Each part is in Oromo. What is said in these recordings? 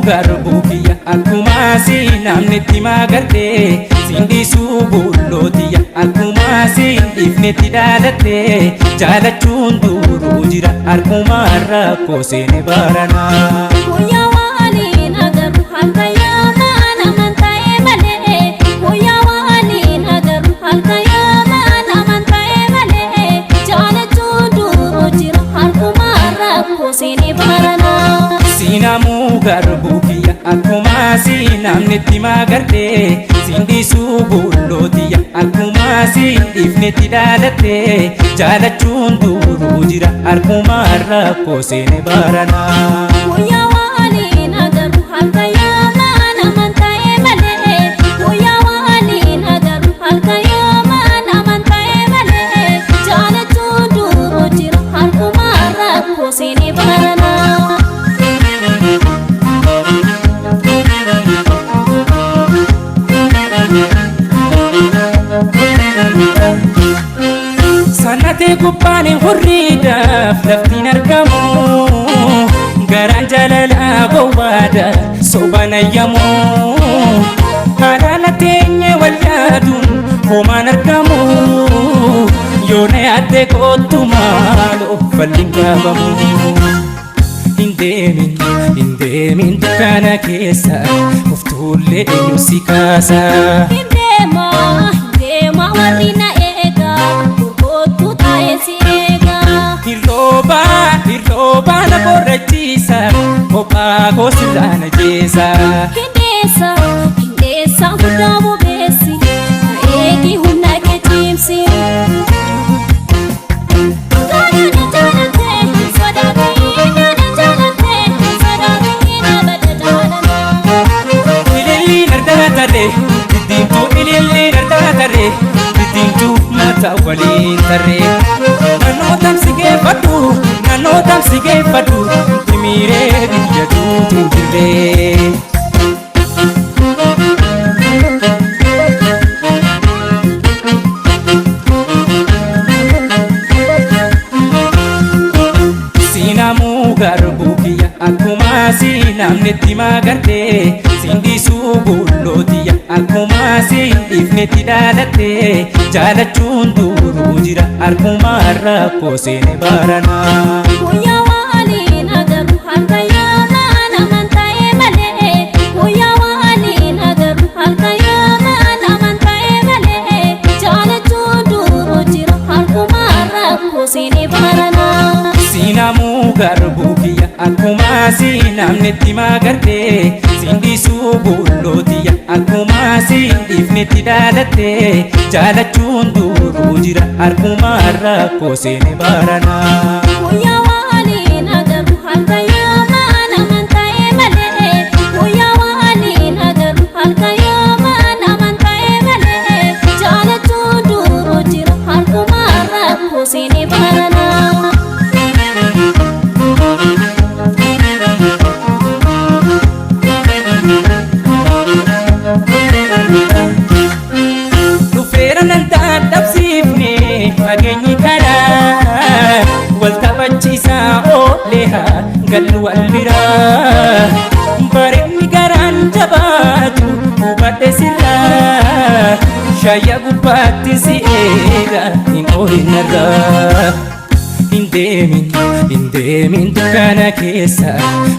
garbuufiya akkuma siin namnetti magarte sindiisuu bullootiya akkuma siin dhiifnetti dhaalatte jaalachuun duruu jira akkuma rakkoo seene barana. Guyyaa waliin agarru halka yookaan amanta'e malee guyyaa waliin agarru halka yookaan amanta'e malee jaalachuun duruu jira akkuma rakkoo seene barana. Sinamuu garbuufiya akkuma siin namnetti magarte sindiisuu bullootiya akkuma siin dhiifnetti dhaalatte jaalachuun duruu jira akkuma rakkoo seene barana. Guyyaa waliin agarru halka yookaan amanta'e malee guyyaa waliin agarru halka yookaan amanta'e malee jaalachuun duruu jira akkuma rakkoo seene barana. Sanatee gubbaani hurriidhaaf laftiin argamu garaan jaalalaa gowwaadha sobaan ayyamu haadhaala teenye wal yaaduun homaan argamu yoona yaadde kootu maaloo falliin qaabamu. Hin deemin dukkana keessa uftuullee eenyu si kaasa. Hin deema warri na eega gurgootu taa'ee si eega. Hirroobaa na borrachiisa kophaa koosirraa na jeesa. Hindeessa guddaa bobeessi na eegi humna kee cimsi. Ililliin ardaatare bittintuu mata waliin tarree naannoo tamsi geeffadhu timiiree biyya duutuun jirree. Sinamuu garbuufiya akkuma siin namnetti magarte sindiisuu bullootiya akkuma siin dhiifnetti dhaalatte jaalachuun duruu jira akkuma rakkoo seene barana. Guyyaa waliin agarru halka yookaan amanta'e malee guyyaa waliin agarru halka yookaan amanta'e malee jaalachuun duruu jira akkuma rakkoo seene barana. Sinamuu garbuufiya akkuma siin namnetti magarte sindiisuu bullootiya akkuma siin dhiifnetti dhaalatte jaalachuun duruu jira akkuma rakkoo seene barana. Guyyaa waliin agarru halka yookaan amanta'e malee guyyaa waliin agarru halka yookaan amanta'e malee jaalachuun duruu jira akkuma rakkoo seene barana. Dhufeera nan dadhabsiifne fageenyi karaa wal taphachiisaa ooleha gallu wal biraa bareedni garaan jabaatu hubadhe sirraa shayya gubbaatti si eega hin oolinarraa. Hin deemin dukkana keessa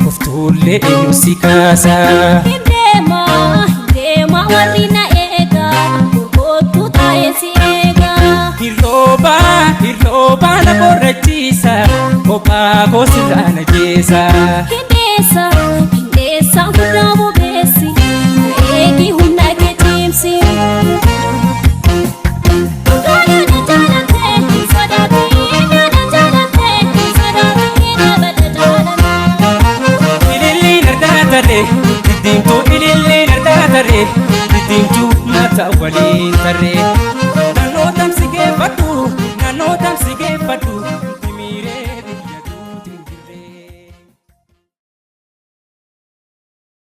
uftuullee eenyu si kaasa. Hin deema warri na eega gurgootu taa'ee si eega. Hirroobaa na borrachiisa kophaa koosirraa na jeesa. Hindeessa guddaa bobeessi na eegi humna kee cimsi. Ililliin ardaatare bittintuu mata waliin tarree.